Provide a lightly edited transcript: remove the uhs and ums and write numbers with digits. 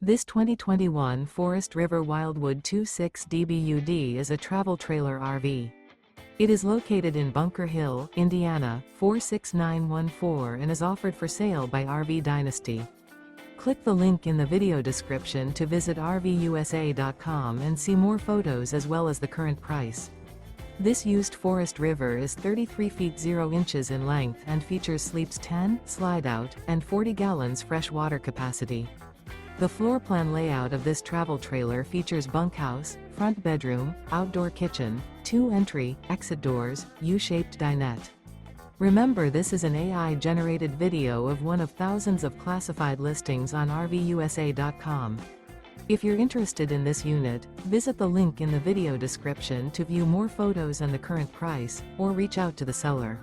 This 2021 Forest River Wildwood 26 DBUD is a travel trailer RV. It is located in Bunker Hill, Indiana, 46914 and is offered for sale by RV Dynasty. Click the link in the video description to visit RVUSA.com and see more photos as well as the current price. This used Forest River is 33 feet 0 inches in length and features sleeps 10, Slideout, and 40 gallons fresh water capacity. The floor plan layout of this travel trailer features bunkhouse, front bedroom, outdoor kitchen, 2 entry, exit doors, U-shaped dinette. Remember, this is an AI-generated video of one of thousands of classified listings on RVUSA.com. If you're interested in this unit, visit the link in the video description to view more photos and the current price, or reach out to the seller.